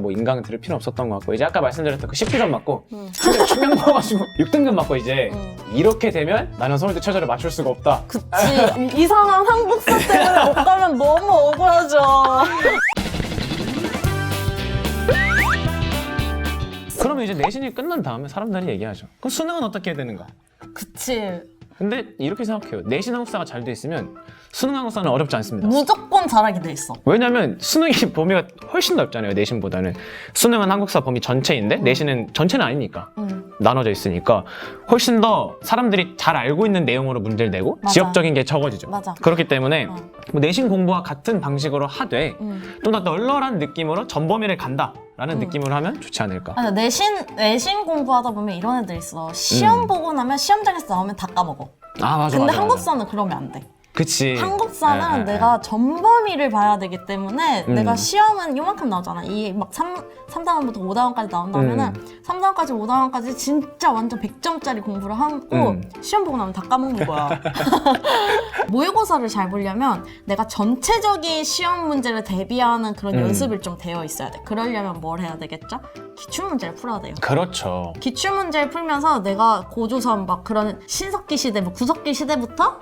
뭐 인강 들을 필요 없었던 것 같고 이제 아까 말씀드렸던 그 10점 맞고 충격 먹어가지고 6등급 맞고 이제 이렇게 되면 나는 서울대 최저를 맞출 수가 없다. 그치. 이상한 한국사 때문에 못 가면 너무 억울하죠. 그러면 이제 내신이 끝난 다음에 사람들이 얘기하죠. 그럼 수능은 어떻게 해야 되는가? 그치. 근데 이렇게 생각해요. 내신 한국사가 잘 돼 있으면 수능 한국사는 어렵지 않습니다. 무조건 잘하게 돼 있어. 왜냐면 수능이 범위가 훨씬 넓잖아요. 내신보다는. 수능은 한국사 범위 전체인데 내신은 전체는 아니니까 나눠져 있으니까 훨씬 더 사람들이 잘 알고 있는 내용으로 문제를 내고 맞아. 지역적인 게 적어지죠. 맞아. 그렇기 때문에 뭐 내신 공부와 같은 방식으로 하되 좀 더 널널한 느낌으로 전범위를 간다라는 느낌으로 하면 좋지 않을까. 아니, 내신 공부하다 보면 이런 애들 있어. 시험 보고 나면 시험장에서 나오면 다 까먹어. 아 맞아. 근데 맞아, 한국사는 그러면 안 돼. 그치. 한국사는 내가 전범위를 봐야 되기 때문에 내가 시험은 요만큼 나오잖아. 이 막 3단원부터 5단원까지 나온다면은 3단원까지 5단원까지 진짜 완전 100점짜리 공부를 하고 시험 보고 나면 다 까먹는 거야. 모의고사를 잘 보려면 내가 전체적인 시험 문제를 대비하는 그런 연습을 좀 되어 있어야 돼. 그러려면 뭘 해야 되겠죠? 기출문제를 풀어야 돼요. 그렇죠. 기출문제를 풀면서 내가 고조선 막 그런 신석기 시대, 뭐 구석기 시대부터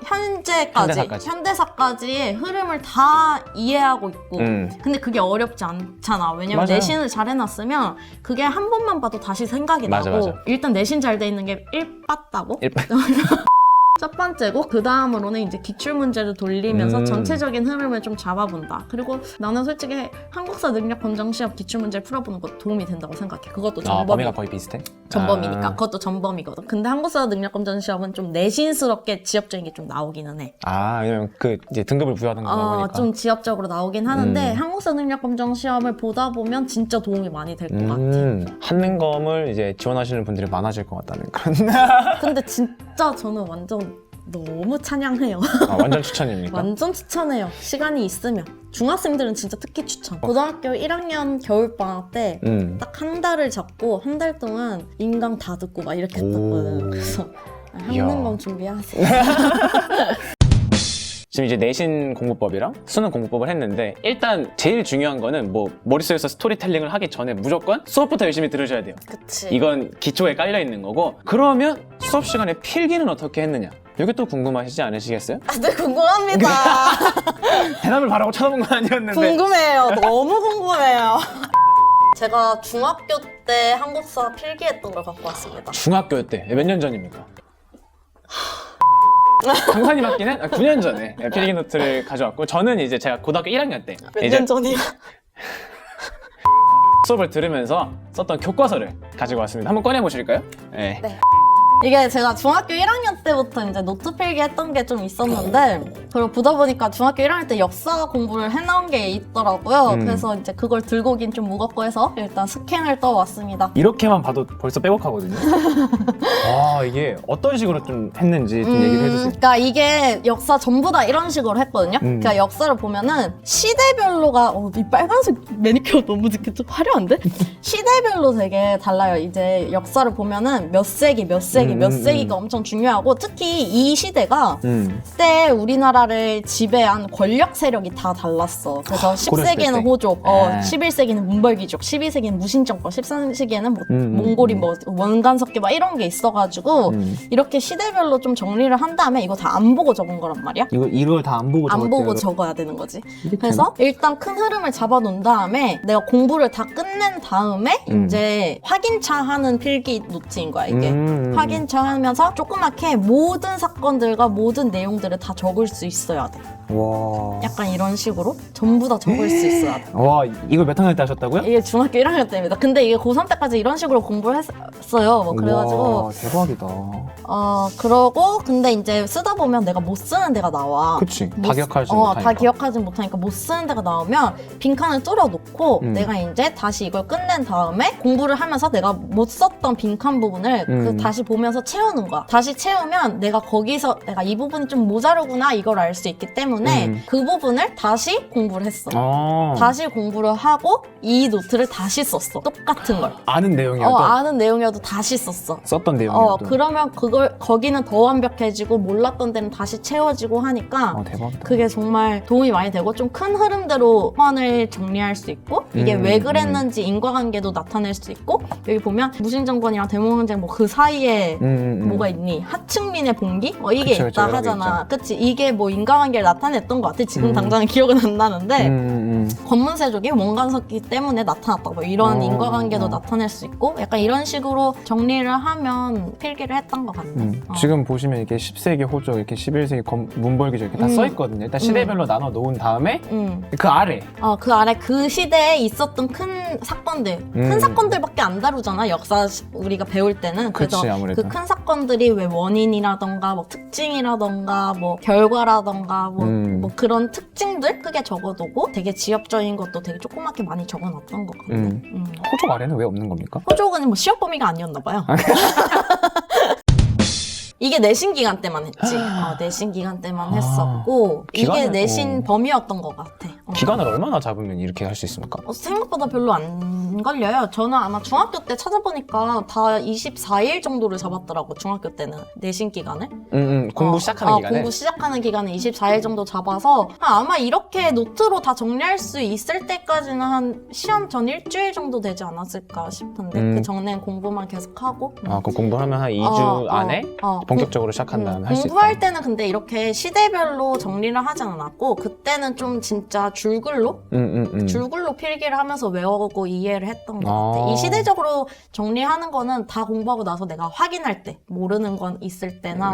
현대사까지의 흐름을 다 이해하고 있고 근데 그게 어렵지 않잖아. 왜냐면 맞아요. 내신을 잘 해놨으면 그게 한 번만 봐도 다시 생각이 맞아, 나고 맞아. 일단 내신 잘 돼 있는 게 일빠따고 첫 번째고 그 다음으로는 이제 기출문제를 돌리면서 전체적인 흐름을 좀 잡아본다. 그리고 나는 솔직히 한국사 능력 검정 시험 기출문제를 풀어보는 것도 도움이 된다고 생각해. 그것도 전범위. 범위가 거의 비슷해? 전범이니까 그것도 전범이거든. 근데 한국사 능력 검정 시험은 좀 내신스럽게 지엽적인 게 좀 나오기는 해. 왜냐면 그 이제 등급을 부여하는 거다 보니까. 좀 지엽적으로 나오긴 하는데 한국사 능력 검정 시험을 보다 보면 진짜 도움이 많이 될 것 같아. 한능검을 이제 지원하시는 분들이 많아질 것 같다는 그런. 근데 진짜 저는 완전 너무 찬양해요. 완전 추천입니까? 완전 추천해요. 시간이 있으면. 중학생들은 진짜 특히 추천. 고등학교 1학년 겨울방학 때 딱 한 달을 잡고 한 달 동안 인강 다 듣고 막 이렇게 했거든. 그래서 한능검 준비하세요. 지금 이제 내신 공부법이랑 수능 공부법을 했는데 일단 제일 중요한 거는 뭐 머릿속에서 스토리텔링을 하기 전에 무조건 수업부터 열심히 들으셔야 돼요. 그치. 이건 기초에 깔려 있는 거고 그러면 수업 시간에 필기는 어떻게 했느냐? 이게 또 궁금하시지 않으시겠어요? 네, 궁금합니다. 대답을 바라고 쳐다본 건 아니었는데. 궁금해요. 너무 궁금해요. 제가 중학교 때 한국사 필기했던 걸 갖고 왔습니다. 중학교 때 몇 년 전입니까? 강산이 맞기는 9년 전에 필기 노트를 가져왔고 저는 이제 제가 고등학교 1학년 때 몇 년 전이야? 수업을 들으면서 썼던 교과서를 가지고 왔습니다. 한번 꺼내보실까요? 네. 이게 제가 중학교 1학년 때부터 이제 노트 필기 했던 게 좀 있었는데 그리고 보다 보니까 중학교 1학년 때 역사 공부를 해놓은 게 있더라고요. 그래서 이제 그걸 들고 오긴 좀 무겁고 해서 일단 스캔을 떠왔습니다. 이렇게만 봐도 벌써 빼곡하거든요. 이게 어떤 식으로 좀 했는지 좀 얘기를 해주세요. 그러니까 이게 역사 전부 다 이런 식으로 했거든요. 그러니까 역사를 보면은 시대별로가 이 빨간색 매니큐어 너무 좀 화려한데? 시대별로 되게 달라요. 이제 역사를 보면은 몇 세기 몇 세기가 엄청 중요하고 특히 이 시대가 그때 우리나라를 지배한 권력 세력이 다 달랐어. 그래서 10세기에는 호족, 11세기는 문벌귀족, 12세기는 무신정권, 13세기에는 뭐 몽골이 뭐 원간석기 막 이런 게 있어가지고 이렇게 시대별로 좀 정리를 한 다음에 이거 다 안 보고 적은 거란 말이야. 이걸 다 안 보고 안 보고 적어야 되는 거지. 그래서 일단 큰 흐름을 잡아놓은 다음에 내가 공부를 다 끝낸 다음에 이제 확인차 하는 필기 노트인 거야 이게. 확인차 하면서 조그맣게 모든 사건들과 모든 내용들을 다 적을 수 있어야 돼. 와. 약간 이런 식으로 전부 다 적을 수 있어야 돼. 와, 이걸 몇 학년 때 하셨다고요? 이게 중학교 1학년 때입니다. 근데 이게 고3 때까지 이런 식으로 공부를 했어요. 뭐 그래가지고 와, 대박이다. 그러고 근데 이제 쓰다 보면 내가 못 쓰는 데가 나와. 그치. 다 기억하지 못하니까. 다 기억하지 못하니까 못 쓰는 데가 나오면 빈칸을 뚫어놓고 내가 이제 다시 이걸 끝낸 다음에 공부를 하면서 내가 못 썼던 빈칸 부분을 다시 보면서 채우는 거야. 다시 채우면 내가 거기서 내가 이 부분이 좀 모자르구나 이걸 알 수 있기 때문에 때문에 그 부분을 다시 공부를 했어. 아. 다시 공부를 하고 이 노트를 다시 썼어. 똑같은 걸. 아는 내용이어도 아는 내용이어도 다시 썼어. 썼던 내용이어도. 그러면 거기는 더 완벽해지고 몰랐던 데는 다시 채워지고 하니까 대박이다. 그게 정말 도움이 많이 되고 좀 큰 흐름대로 화를 정리할 수 있고 이게 왜 그랬는지 인과관계도 나타낼 수 있고 여기 보면 무신정권이랑 대몽항쟁 뭐 그 사이에 뭐가 있니? 하층민의 봉기? 이게 그쵸, 있다 여러 개 하잖아. 그치? 이게 뭐 인과관계를 나타냈던 것 같아. 지금 당장은 기억은 안 나는데 권문세족이 원간섭기 때문에 나타났다. 뭐 이런 인과관계도 나타낼 수 있고 약간 이런 식으로 정리를 하면 필기를 했던 것 같네. 지금 보시면 이게 10세기 호족, 이렇게 11세기 문벌기족 이렇게 다 써있거든요. 일단 시대별로 나눠 놓은 다음에 그 아래 그 아래 그 시대에 있었던 큰 사건들, 큰 사건들밖에 안 다루잖아. 역사 우리가 배울 때는. 그래서 그치, 아무래도. 그 큰 사건들이 왜 원인이라던가 뭐 특징이라던가 뭐 결과라던가 뭐 그런 특징들 크게 적어두고 되게 지엽적인 것도 되게 조그맣게 많이 적어놨던 것 같아. 호족 아래는 왜 없는 겁니까? 호족은 뭐 시험 범위가 아니었나 봐요. 이게 내신 기간 때만 했지. 내신 기간 때만 했었고 이게 기간을 내신 범위였던 것 같아. 기간을 얼마나 잡으면 이렇게 할 수 있습니까? 생각보다 별로 안 걸려요. 저는 아마 중학교 때 찾아보니까 다 24일 정도를 잡았더라고. 중학교 때는 내신 기간을. 공부 시작하는 기간에? 공부 시작하는 기간에 24일 정도 잡아서 아마 이렇게 노트로 다 정리할 수 있을 때까지는 한 시험 전 일주일 정도 되지 않았을까 싶은데 그 전엔 공부만 계속하고. 그럼 공부하면 한 2주 안에 본격적으로 시작한 다음에 할 수 있다. 공부할 때는 근데 이렇게 시대별로 정리를 하진 않았고 그때는 좀 진짜 줄글로 필기를 하면서 외우고 이해를 했던 것 같아. 이 시대적으로 정리하는 거는 다 공부하고 나서 내가 확인할 때 모르는 건 있을 때나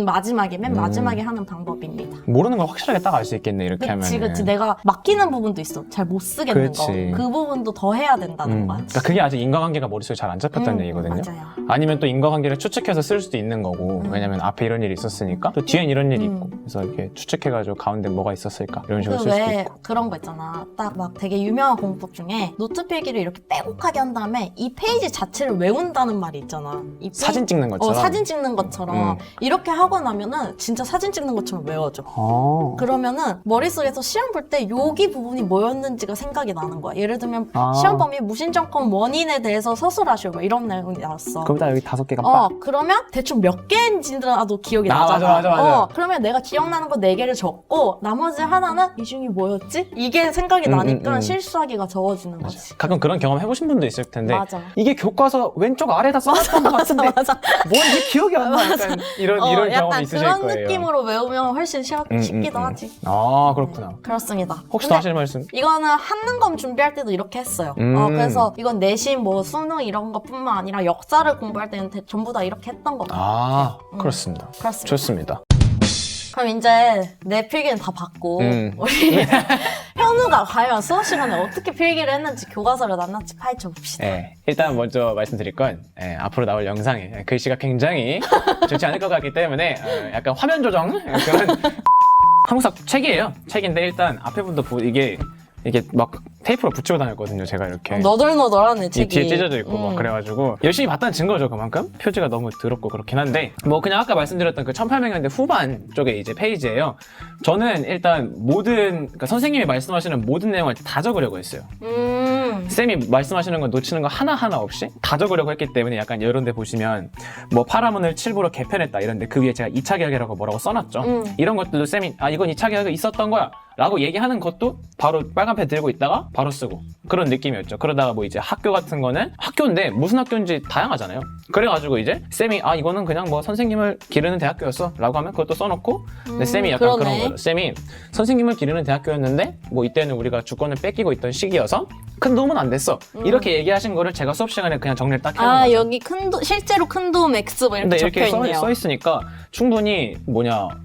마지막에 맨 마지막에 하는 방법입니다. 모르는 걸 확실하게 딱 알 수 있겠네 이렇게 하면. 그치 내가 막히는 부분도 있어. 잘 못 쓰겠는 거. 그 부분도 더 해야 된다는 거야. 그러니까 그게 아직 인과관계가 머릿속에 잘 안 잡혔다는 얘기거든요. 맞아요. 아니면 또 인과관계를 추측해서 쓸 수도 있는 거고 왜냐면 앞에 이런 일이 있었으니까 또 뒤엔 이런 일이 있고 그래서 이렇게 추측해가지고 가운데 뭐가 있었을까 이런 식으로 쓸 수도 있고. 그런 거 있잖아. 딱 막 되게 유명한 공부법 중에 노트 필기를 이렇게 빼곡하게 한 다음에 이 페이지 자체를 외운다는 말이 있잖아. 사진 찍는 것처럼? 사진 찍는 것처럼 이렇게 하고 나면은 진짜 사진 찍는 것처럼 외워져. 그러면은 머릿속에서 시험 볼 때 여기 부분이 뭐였는지가 생각이 나는 거야. 예를 들면 시험 범위 무신정권 원인에 대해서 서술하시오 뭐 이런 내용이 나왔어. 그럼 딱 여기 5개가 빡. 그러면 대충 몇 개인지라도 기억이 나잖아. 맞아. 그러면 내가 기억나는 거 4개를 적고 나머지 하나는 이 중에 뭐였지? 이게 생각이 나니까 실수하기가 적어지는 거지. 가끔 그런 경험 해보신 분도 있을 텐데 맞아. 이게 교과서 왼쪽 아래다 써놨던 것 같은데 맞아. 뭔지 기억이 안 나. 약간 이런 경험이 있으실 거예요. 그런 느낌으로 외우면 훨씬 쉽기도 하지. 그렇구나. 그렇습니다. 혹시 더 하실 말씀? 이거는 한는 검 준비할 때도 이렇게 했어요. 그래서 이건 내신 뭐 수능 이런 것뿐만 아니라 역사를 공부할 때는 전부 다 이렇게 했던 것 같아요. 그렇습니다. 그렇습니다. 좋습니다. 그럼 이제 내 필기는 다 봤고 우리 현우가 과연 수업 시간에 어떻게 필기를 했는지 교과서를 낱낱이 파헤쳐 봅시다. 일단 먼저 말씀드릴 건 앞으로 나올 영상에 글씨가 굉장히 좋지 않을 것 같기 때문에 약간 화면 조정 그런 한국사 책이에요. 책인데 일단 앞에 분도 이게 막 테이프로 붙이고 다녔거든요. 제가 이렇게 너덜너덜하네 책이. 뒤에 찢어져 있고 막 그래가지고 열심히 봤다는 증거죠. 그만큼 표지가 너무 더럽고 그렇긴 한데 뭐 그냥 아까 말씀드렸던 그 1800년대 후반 쪽에 이제 페이지예요. 저는 일단 그러니까 선생님이 말씀하시는 모든 내용을 다 적으려고 했어요. 쌤이 말씀하시는 거 놓치는 거 하나하나 없이 다 적으려고 했기 때문에 약간 이런 데 보시면 뭐 파라문을 칠부로 개편했다 이런데 그 위에 제가 2차 계약이라고 뭐라고 써놨죠. 이런 것들도 쌤이 이건 2차 계약이 있었던 거야 라고 얘기하는 것도 바로 빨간펜 들고 있다가 바로 쓰고 그런 느낌이었죠. 그러다가 뭐 이제 학교 같은 거는 학교인데 무슨 학교인지 다양하잖아요. 그래가지고 이제 쌤이 이거는 그냥 뭐 선생님을 기르는 대학교였어 라고 하면 그것도 써놓고 근데 쌤이 약간 그런 거죠. 쌤이 선생님을 기르는 대학교였는데 뭐 이때는 우리가 주권을 뺏기고 있던 시기여서 큰 도움은 안 됐어. 이렇게 얘기하신 거를 제가 수업 시간에 그냥 정리를 딱 해놓은 거죠. 여기 실제로 큰 도움 X 뭐 이렇게 적혀있네요. 써 있으니까 충분히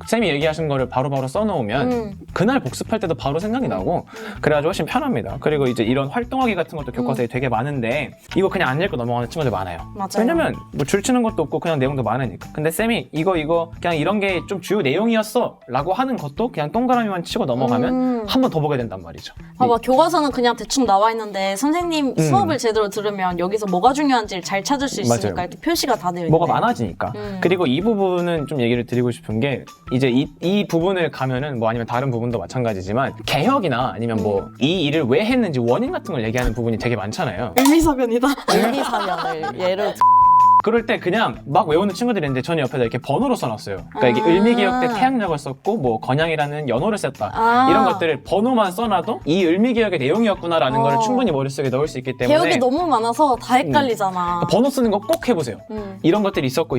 쌤이 얘기하신 거를 바로바로 써놓으면 그날 복습 복습할 때도 바로 생각이 나고 그래가지고 훨씬 편합니다. 그리고 이제 이런 활동하기 같은 것도 교과서에 되게 많은데 이거 그냥 안 읽고 넘어가는 친구들 많아요. 맞아요. 왜냐면 뭐 줄치는 것도 없고 그냥 내용도 많으니까. 근데 쌤이 이거 그냥 이런 게 좀 주요 내용이었어 라고 하는 것도 그냥 동그라미만 치고 넘어가면 한 번 더 보게 된단 말이죠. 봐봐, 교과서는 그냥 대충 나와 있는데 선생님 수업을 제대로 들으면 여기서 뭐가 중요한지를 잘 찾을 수 있으니까 맞아요. 이렇게 표시가 다 되어 있네. 뭐가 많아지니까. 그리고 이 부분은 좀 얘기를 드리고 싶은 게 이제 이 부분을 가면은 뭐 아니면 다른 부분도 마찬가지지만 개혁이나 아니면 뭐 이 일을 왜 했는지 원인 같은 걸 얘기하는 부분이 되게 많잖아요. 의미사변이다. 의미사변을 예를 들어. 그럴 때 그냥 막 외우는 친구들이 있는데 저는 옆에다 이렇게 번호로 써놨어요. 그러니까 이게 을미개혁 때 태양력을 썼고 뭐 건양이라는 연호를 썼다. 이런 것들을 번호만 써놔도 이 을미개혁의 내용이었구나라는 걸 충분히 머릿속에 넣을 수 있기 때문에 개혁이 너무 많아서 다 헷갈리잖아. 번호 쓰는 거 꼭 해보세요. 이런 것들이 있었고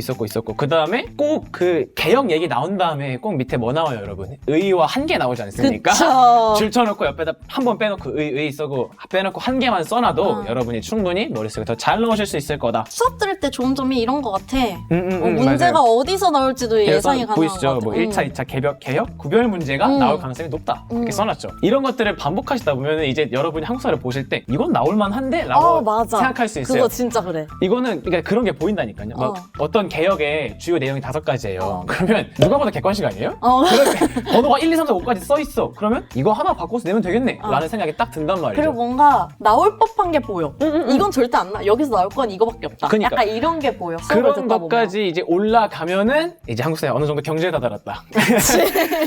그 다음에 꼭 그 개혁 얘기 나온 다음에 꼭 밑에 뭐 나와요 여러분? 의와 한 개 나오지 않습니까? 그쵸. 줄 쳐놓고 옆에다 한 번 빼놓고 의 쓰고 빼놓고 한 개만 써놔도 여러분이 충분히 머릿속에 더 잘 넣으실 수 있을 거다. 수업 들을 때 좋은 점이 이런 것 같아. 문제가 맞아요. 어디서 나올지도 예상이 가능한 보이시죠? 것 같아. 뭐 1차, 2차 개혁, 구별 문제가 나올 가능성이 높다. 이렇게 써놨죠. 이런 것들을 반복하시다 보면 이제 여러분이 한국사를 보실 때 이건 나올 만한데? 라고 맞아. 생각할 수 있어요. 그거 진짜 그래. 이거는 그러니까 그런 게 보인다니까요. 막 어떤 개혁의 주요 내용이 5가지예요. 그러면 누가 봐도 객관식 아니에요? 그러면 번호가 1, 2, 3, 4, 5까지 써 있어. 그러면 이거 하나 바꿔서 내면 되겠네. 라는 생각이 딱 든단 말이죠. 그리고 뭔가 나올 법한 게 보여. 이건 절대 안 나. 여기서 나올 건 이거밖에 없다. 그러니까. 약간 이런 게 보여. 그런 것까지 이제 올라가면은 이제 한국사에 어느 정도 경제에 다다랐다.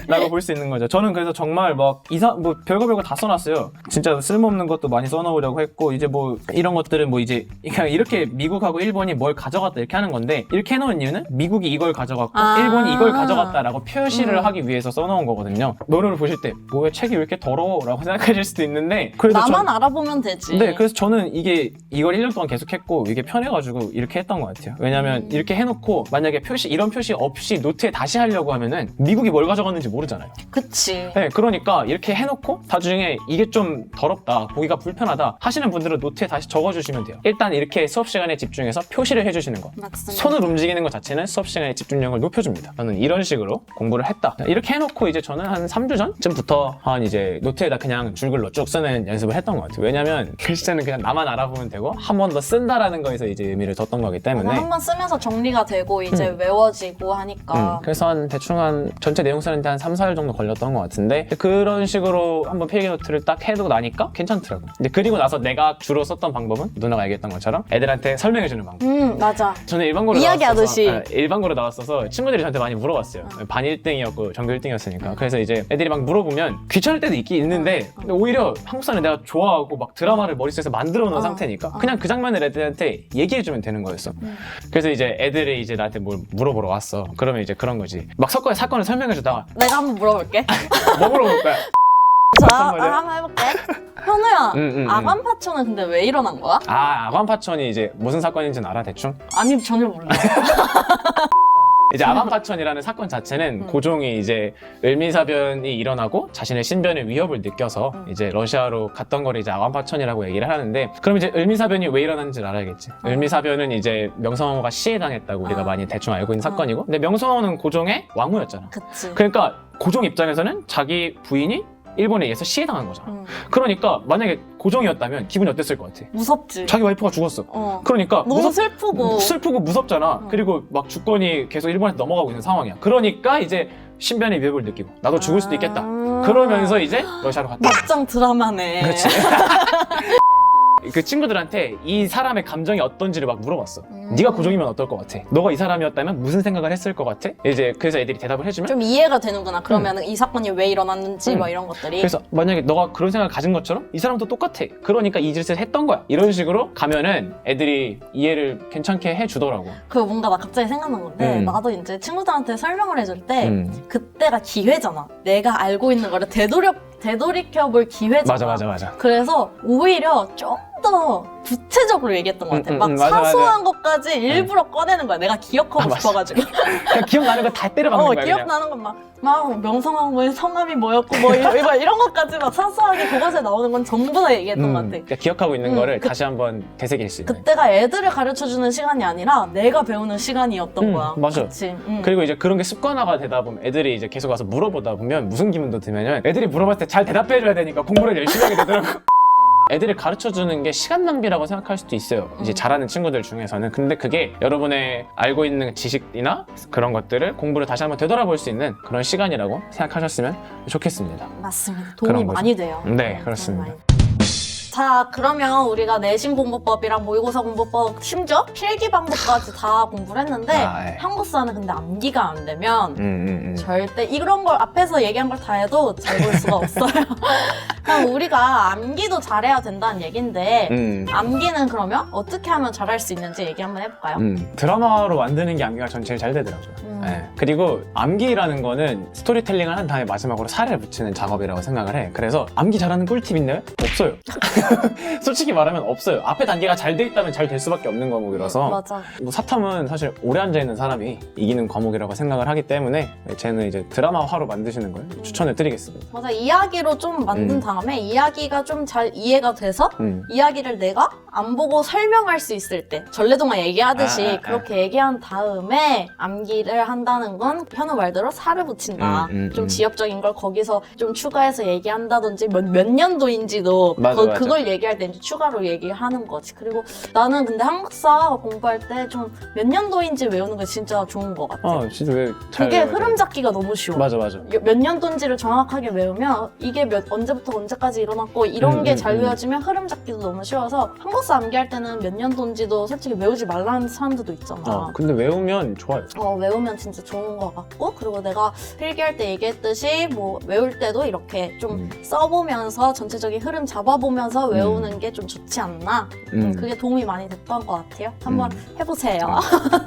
라고 볼 수 있는 거죠. 저는 그래서 정말 막 뭐 별거 다 써놨어요. 진짜 쓸모없는 것도 많이 써놓으려고 했고 이제 뭐 이런 것들은 뭐 이제 그냥 이렇게 미국하고 일본이 뭘 가져갔다 이렇게 하는 건데 이렇게 해놓은 이유는 미국이 이걸 가져갔고 일본이 이걸 가져갔다라고 표시를 하기 위해서 써놓은 거거든요. 노래를 보실 때 뭐야 책이 왜 이렇게 더러워? 라고 생각하실 수도 있는데 그래서 나만 알아보면 되지. 네, 그래서 저는 이걸 1년 동안 계속 했고 이게 편해가지고 이렇게 했던 것 같아요. 왜냐면 이렇게 해놓고 만약에 이런 표시 없이 노트에 다시 하려고 하면은 미국이 뭘 가져갔는지 모르잖아요. 그치. 네, 그러니까 이렇게 해놓고 나중에 이게 좀 더럽다, 보기가 불편하다 하시는 분들은 노트에 다시 적어주시면 돼요. 일단 이렇게 수업 시간에 집중해서 표시를 해주시는 거. 맞습니다. 손을 움직이는 것 자체는 수업 시간의 집중력을 높여줍니다. 저는 이런 식으로 공부를 했다. 이렇게 해놓고 이제 저는 한 3주 전쯤부터 한 이제 노트에다 그냥 줄글로 쭉 쓰는 연습을 했던 것 같아요. 왜냐면 글씨체는 그냥 나만 알아보면 되고 한 번 더 쓴다라는 거에서 이제 의미를 뒀던 거기 때문에 한번 쓰면서 정리가 되고 이제 외워지고 하니까. 그래서 대충 전체 내용 쓰는데 한 3, 4일 정도 걸렸던 것 같은데 그런 식으로 한번 필기노트를 딱 해두고 나니까 괜찮더라고. 근데 그리고 나서 내가 주로 썼던 방법은 누나가 얘기했던 것처럼 애들한테 설명해주는 방법. 맞아. 저는 일반고로 이야기하듯이. 일반고로 나왔어서 친구들이 저한테 많이 물어봤어요. 반 1등이었고 전교 1등이었으니까. 그래서 이제 애들이 막 물어보면 귀찮을 때도 있긴 있는데 근데 오히려 한국사는 내가 좋아하고 막 드라마를 머릿속에서 만들어 놓은 상태니까 그냥 그 장면을 애들한테 얘기해주면 되는 거였어. 그래서 이제 애들이 이제 나한테 뭘 물어보러 왔어. 그러면 이제 그런 거지. 막 사건을 설명해주다가 내가 한번 물어볼게. 뭐 물어볼 거야? 자, 말이야? 한번 해볼게. 현우야, 아간파초는 근데 왜 일어난 거야? 아관파천이 이제 무슨 사건인지는 알아 대충? 아니, 전혀 몰라. 이제 아관파천이라는 사건 자체는 고종이 이제 을미사변이 일어나고 자신의 신변의 위협을 느껴서 이제 러시아로 갔던 거를 이제 아관파천이라고 얘기를 하는데 그럼 이제 을미사변이 왜 일어났는지를 알아야겠지. 을미사변은 이제 명성황후가 시해당했다고 우리가 많이 대충 알고 있는 사건이고 근데 명성황후는 고종의 왕후였잖아. 그치. 그러니까 고종 입장에서는 자기 부인이 일본에 의해서 시해당한 거잖아. 그러니까 만약에 고종이었다면 기분이 어땠을 것 같아? 무섭지. 자기 와이프가 죽었어. 그러니까 너무 슬프고 무섭잖아. 그리고 막 주권이 계속 일본한테 넘어가고 있는 상황이야. 그러니까 이제 신변의 위협을 느끼고 나도 죽을 수도 있겠다. 그러면서 이제 러시아로 갔다. 막장 드라마네. 그렇지. 그 친구들한테 이 사람의 감정이 어떤지를 막 물어봤어. 네가 고종이면 어떨 것 같아? 너가 이 사람이었다면 무슨 생각을 했을 것 같아? 이제 그래서 애들이 대답을 해주면 좀 이해가 되는구나. 그러면 이 사건이 왜 일어났는지 뭐 이런 것들이. 그래서 만약에 너가 그런 생각을 가진 것처럼 이 사람도 똑같아. 그러니까 이 짓을 했던 거야. 이런 식으로 가면은 애들이 이해를 괜찮게 해주더라고. 그 뭔가 나 갑자기 생각난 건데 나도 이제 친구들한테 설명을 해줄 때 그때가 기회잖아. 내가 알고 있는 거를 되돌이켜볼 기회잖아. 맞아. 그래서 오히려 좀 더 구체적으로 얘기했던 것 같아. 막 맞아, 사소한 것까지 일부러 꺼내는 거야. 내가 기억하고 맞아. 싶어가지고. 그냥 기억나는 거 다 때려박는 거야. 그냥. 기억나는 건 막 명성황후의 성함이 뭐였고 뭐 이런 것까지 막 사소하게 교과서에 나오는 건 전부 다 얘기했던 것 같아. 그러니까 기억하고 있는 거를 다시 한번 되새길 수 있는. 그때가 애들을 가르쳐주는 시간이 아니라 내가 배우는 시간이었던 거야. 맞아. 그치? 그리고 이제 그런 게 습관화가 되다 보면 애들이 이제 계속 와서 물어보다 보면 무슨 기분도 들면은 애들이 물어봤을 때 잘 대답해줘야 되니까 공부를 열심히 하게 되더라고. 애들이 가르쳐주는 게 시간 낭비라고 생각할 수도 있어요. 이제 잘하는 친구들 중에서는. 근데 그게 여러분의 알고 있는 지식이나 그런 것들을 공부를 다시 한번 되돌아볼 수 있는 그런 시간이라고 생각하셨으면 좋겠습니다. 맞습니다. 도움이 그런 거죠. 많이 돼요. 네, 그렇습니다. 도움이 많이. 자, 그러면 우리가 내신 공부법이랑 모의고사 공부법, 심지어 필기 방법까지 다 공부를 했는데 네. 한국사는 근데 암기가 안 되면 절대 이런 걸 앞에서 얘기한 걸 다 해도 잘 볼 수가 없어요. 그럼 우리가 암기도 잘해야 된다는 얘긴데 암기는 그러면 어떻게 하면 잘할 수 있는지 얘기 한번 해볼까요? 드라마로 만드는 게 암기가 전 제일 잘 되더라고요. 네. 그리고 암기라는 거는 스토리텔링을 한 다음에 마지막으로 살을 붙이는 작업이라고 생각을 해. 그래서 암기 잘하는 꿀팁 있나요? 없어요. 솔직히 말하면 없어요. 앞에 단계가 잘 돼 있다면 잘 될 수밖에 없는 과목이라서. 맞아. 뭐 사탐은 사실 오래 앉아있는 사람이 이기는 과목이라고 생각을 하기 때문에 쟤는 이제 드라마화로 만드시는 걸 추천을 드리겠습니다. 맞아. 이야기로 좀 만든 다음에 이야기가 좀 잘 이해가 돼서 이야기를 내가 안 보고 설명할 수 있을 때 전래동화 얘기하듯이 그렇게 얘기한 다음에 암기를 한다는 건 현우 말대로 살을 붙인다. 좀 지엽적인 걸 거기서 좀 추가해서 얘기한다든지 몇 년도인지도 맞아. 그걸 얘기할 때 이제 추가로 얘기하는 거지. 그리고 나는 근데 한국사 공부할 때 좀 몇 년도인지 외우는 게 진짜 좋은 것 같아. 진짜 왜 잘 그게 외워져? 흐름 잡기가 너무 쉬워. 맞아. 몇 년도인지를 정확하게 외우면 이게 언제부터 언제까지 일어났고 이런 게 잘 외워지면 흐름 잡기도 너무 쉬워서 한국사 암기할 때는 몇 년도인지도 솔직히 외우지 말라는 사람들도 있잖아. 근데 외우면 좋아요. 외우면 진짜 좋은 것 같고 그리고 내가 필기할 때 얘기했듯이 뭐 외울 때도 이렇게 좀 써보면서 전체적인 흐름 잡아보면서 외우는 게 좀 좋지 않나. 그게 도움이 많이 됐던 것 같아요. 한번 해보세요.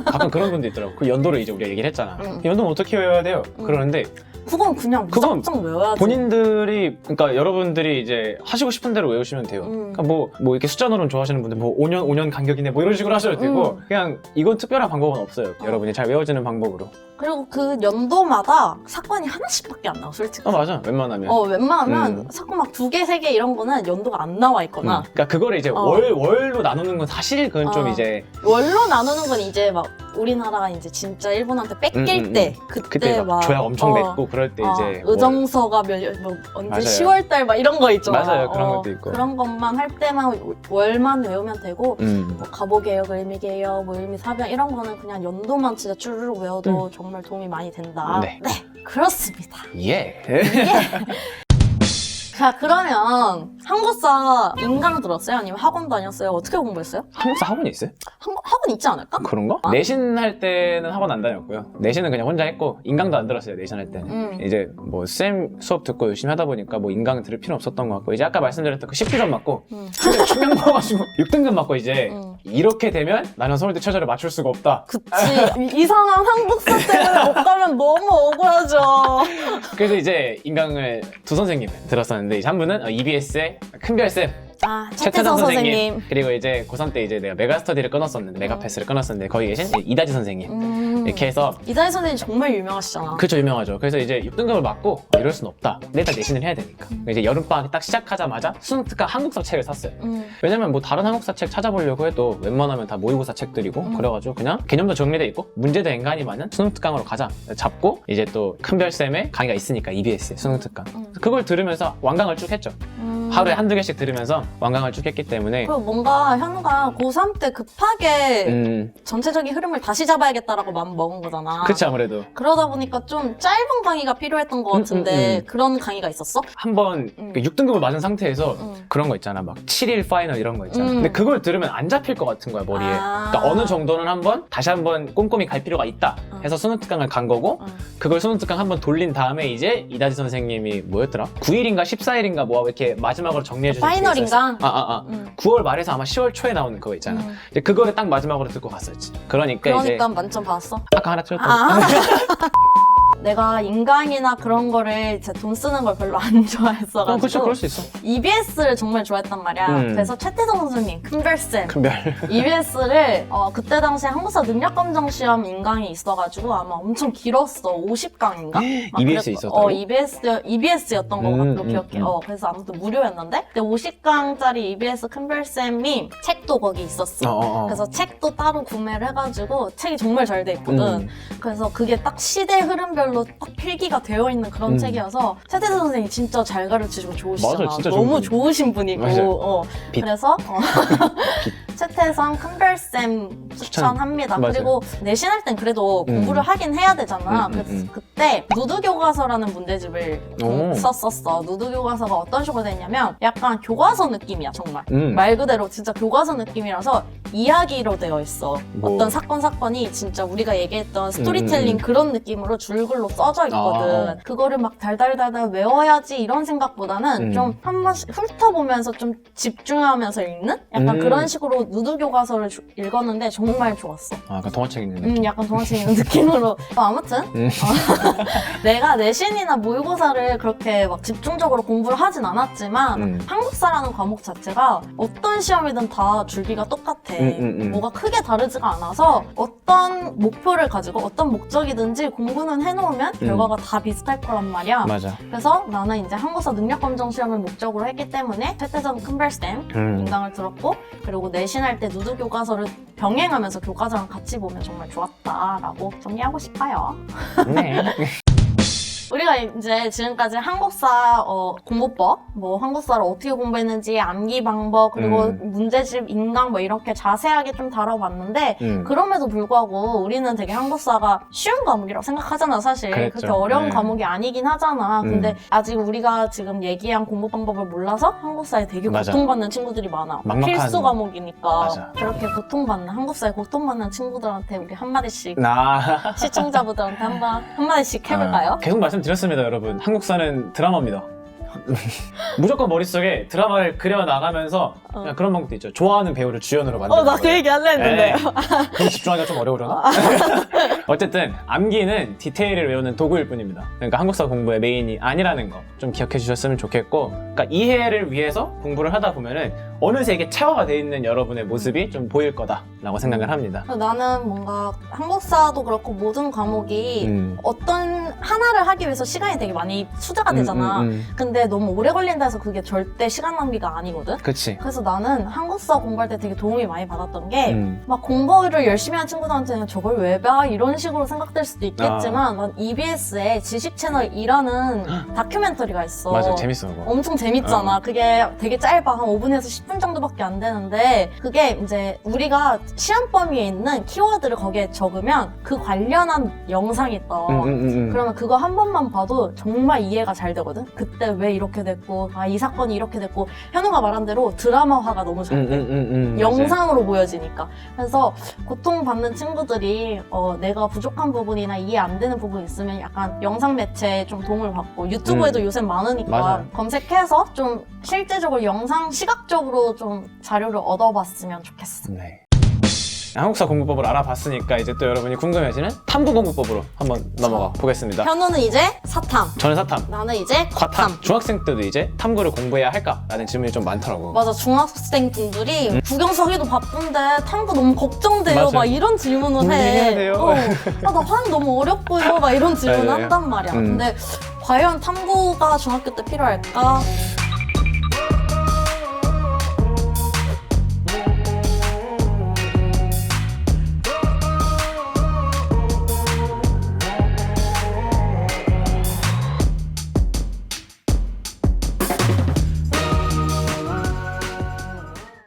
가끔 그런 분도 있더라고. 그 연도를 이제 우리가 얘기를 했잖아. 연도는 어떻게 외워야 돼요? 그러는데 그건 그냥 무작정 외워야지. 본인들이, 그러니까 여러분들이 이제 하시고 싶은 대로 외우시면 돼요. 그러니까 뭐 이렇게 숫자 노름 좋아하시는 분들 뭐 5년 간격이네 뭐 이런 식으로 하셔도 되고 그냥 이건 특별한 방법은 없어요. 여러분이 잘 외워지는 방법으로. 그리고 그 연도마다 사건이 하나씩밖에 안 나와, 솔직히. 맞아. 웬만하면. 웬만하면 사건 막 2개, 3개 이런 거는 연도가 안 나와 있거나. 그러니까 그거를 이제 월로 나누는 건 사실 그건 좀 이제 월로 나누는 건 이제 막 우리나라가 이제 진짜 일본한테 뺏길 때 그때 막 조약 엄청 맺고 그럴 때 이제 의정서가 언제 맞아요. 10월달 막 이런 거 있죠. 맞아요. 그런 것도 있고. 그런 것만 할 때만 월만 외우면 되고 뭐 가보개혁, 을미개혁, 뭐 을미사변 이런 거는 그냥 연도만 진짜 쭈르륵 외워도 정말 도움이 많이 된다. 네. 그렇습니다. 예. 자, 그러면 한국사 인강 들었어요? 아니면 학원 다녔어요? 어떻게 공부했어요? 한국사 학원이 있어요? 학원 있지 않을까? 그런가? 내신 할 때는 학원 안 다녔고요. 내신은 그냥 혼자 했고 인강도 안 들었어요. 내신 할 때는. 이제 뭐 쌤 수업 듣고 열심히 하다 보니까 뭐 인강 들을 필요 없었던 것 같고 이제 아까 말씀드렸던 그 19점 맞고 충격 먹어가지고 6등급 맞고 이제 이렇게 되면 나는 서울대 최저를 맞출 수가 없다. 그치. 이상한 한국사 때문에 못 가면 너무 억울하죠. 그래서 이제 인강을 두 선생님을 들었었는데 이제 한 분은 EBS의 큰별쌤 최태성 선생님. 그리고 이제 고3 때 이제 내가 메가스터디를 끊었었는데 메가패스를 끊었었는데 거기 계신 이다지 선생님 이렇게 해서 이다지 선생님 정말 유명하시잖아. 그쵸, 유명하죠. 그래서 이제 6등급을 맞고 이럴 순 없다. 근데 일단 내신을 해야 되니까. 이제 여름방학이 딱 시작하자마자 수능 특강 한국사 책을 샀어요. 왜냐면 뭐 다른 한국사 책 찾아보려고 해도 웬만하면 다 모의고사 책들이고 그래가지고 그냥 개념도 정리돼 있고 문제도 엔간히 많은 수능 특강으로 가자. 잡고 이제 또 큰별쌤의 강의가 있으니까 EBS 수능 특강. 그걸 들으면서 완강을 쭉 했죠. 하루에 한두 개씩 들으면서 완강을 쭉 했기 때문에 그리고 뭔가 현우가 고3 때 급하게 전체적인 흐름을 다시 잡아야겠다라고 마음 먹은 거잖아. 그치, 아무래도. 그러다 보니까 좀 짧은 강의가 필요했던 것 같은데 그런 강의가 있었어? 한번 6등급을 맞은 상태에서 그런 거 있잖아. 막 7일 파이널 이런 거 있잖아. 근데 그걸 들으면 안 잡힐 것 같은 거야, 머리에. 그러니까 어느 정도는 다시 한번 꼼꼼히 갈 필요가 있다 해서 수능 특강을 간 거고 그걸 수능 특강 한번 돌린 다음에 이제 이다지 선생님이 뭐였더라? 9일인가 14일인가 뭐 이렇게 마지막으로 정리해 주신 파이널 인강? 9월 말에서 아마 10월 초에 나오는 그거 있잖아. 이제 그거를 딱 마지막으로 듣고 갔었지. 그러니까 이제 만점 받았어? 아까 하나 틀렸다. 내가 인강이나 그런 거를 이제 돈 쓰는 걸 별로 안 좋아했어가지고 그렇죠, 그럴 수 있어. EBS를 정말 좋아했단 말이야. 그래서 최태성 선생님, 큰별쌤 큰별. EBS를 그때 당시에 한국사 능력검정 시험 인강이 있어가지고 아마 엄청 길었어. 50강인가? EBS 에 있었다고? EBS였던 것 같기로 기억해. 그래서 아무튼 무료였는데 근데 50강짜리 EBS 큰별쌤이 책도 거기 있었어. 그래서 책도 따로 구매를 해가지고 책이 정말 잘 돼 있거든. 그래서 그게 딱 시대 흐름별로 딱 필기가 되어 있는 그런 책이어서 최태성 선생님이 진짜 잘 가르치시고 좋으시잖아. 맞아, 진짜 좋은 너무 분이야. 좋으신 분이고. 맞아요. 빛. 그래서 최태성 큰별쌤 추천합니다. 맞아요. 그리고 내신할 땐 그래도 공부를 하긴 해야 되잖아. 그때 누드교과서라는 문제집을 썼었어. 누드교과서가 어떤 식으로 되냐면 약간 교과서 느낌이야 정말. 말 그대로 진짜 교과서 느낌이라서 이야기로 되어 있어. 어떤 사건이 진짜 우리가 얘기했던 스토리텔링 그런 느낌으로 줄글로 써져 있거든. 그거를 막 달달달달 외워야지 이런 생각보다는 좀 한 번씩 훑어보면서 좀 집중하면서 읽는? 약간 그런 식으로 누드교과서를 읽었는데 정말 좋았어. 약간 동화책 있는데. 약간 동화책 읽는 느낌으로. 아무튼 내가 내신이나 모의고사를 그렇게 막 집중적으로 공부를 하진 않았지만 한국사라는 과목 자체가 어떤 시험이든 다 줄기가 똑같아. 뭐가 크게 다르지가 않아서 어떤 목표를 가지고 어떤 목적이든지 공부는 해놓으면 결과가 다 비슷할 거란 말이야. 맞아. 그래서 나는 이제 한국사 능력검정 시험을 목적으로 했기 때문에 최태성 큰별쌤 인강을 들었고 그리고 내신할 때 누드교과서를 병행하면서 교과서랑 같이 보면 정말 좋았다라고 정리하고 싶어요. 네. 우리가 이제 지금까지 한국사 공부법, 뭐 한국사를 어떻게 공부했는지 암기 방법 그리고 문제집 인강 뭐 이렇게 자세하게 좀 다뤄봤는데 그럼에도 불구하고 우리는 되게 한국사가 쉬운 과목이라고 생각하잖아 사실. 그랬죠. 그렇게 어려운 과목이 아니긴 하잖아. 근데 아직 우리가 지금 얘기한 공부 방법을 몰라서 한국사에 되게 맞아. 고통받는 친구들이 많아. 막막한- 필수 과목이니까. 맞아. 그렇게 고통받는 한국사에 고통받는 친구들한테 우리 한마디씩 나 시청자분들한테 한마디씩 해볼까요? 계속 말씀드렸습니다, 여러분. 한국사는 드라마입니다. 무조건 머릿속에 드라마를 그려나가면서 그냥 그런 방법도 있죠. 좋아하는 배우를 주연으로 만드는 나 그 얘기 할래 했는데. 그럼 집중하기가 좀 어려우려나? 어쨌든 암기는 디테일을 외우는 도구일 뿐입니다. 그러니까 한국사 공부의 메인이 아니라는 거 좀 기억해 주셨으면 좋겠고, 그러니까 이해를 위해서 공부를 하다 보면은 어느새 이게 체화가 돼 있는 여러분의 모습이 좀 보일 거다라고 생각을 합니다. 나는 뭔가 한국사도 그렇고 모든 과목이 어떤 하나를 하기 위해서 시간이 되게 많이 투자가 되잖아. 근데 너무 오래 걸린다 해서 그게 절대 시간 낭비가 아니거든? 그치. 그래서 나는 한국사 공부할 때 되게 도움이 많이 받았던 게 막 공부를 열심히 한 친구들한테는 저걸 왜 봐? 이런 식으로 생각될 수도 있겠지만 난 EBS에 지식 채널 2라는 다큐멘터리가 있어. 맞아, 재밌어 그거. 엄청 재밌잖아. 그게 되게 짧아. 한 5분에서 10분 정도밖에 안 되는데 그게 이제 우리가 시험 범위에 있는 키워드를 거기에 적으면 그 관련한 영상이 떠. 그러면 그거 한 번만 봐도 정말 이해가 잘 되거든? 그때 왜 이렇게 됐고 이 사건이 이렇게 됐고 현우가 말한 대로 드라마화가 너무 잘 돼. 영상으로 보여지니까. 그래서 고통받는 친구들이 내가 부족한 부분이나 이해 안 되는 부분이 있으면 약간 영상 매체에 좀 도움을 받고 유튜브에도 요새 많으니까 맞아요. 검색해서 좀 실제적으로 영상 시각적으로 좀 자료를 얻어봤으면 좋겠어. 네. 한국사 공부법을 알아봤으니까 이제 또 여러분이 궁금해하시는 탐구 공부법으로 한번 넘어가 보겠습니다. 현우는 이제 사탐, 저는 사탐, 나는 이제 과탐. 중학생 때도 이제 탐구를 공부해야 할까라는 질문이 좀 많더라고. 맞아, 중학생 분들이 국영수 하기도 바쁜데 탐구 너무 걱정돼요. 맞아요. 막 이런 질문을 공부해야 해. 돼요. 나 화는 너무 어렵고요. 막 이런 질문을 맞아요. 한단 말이야. 근데 과연 탐구가 중학교 때 필요할까?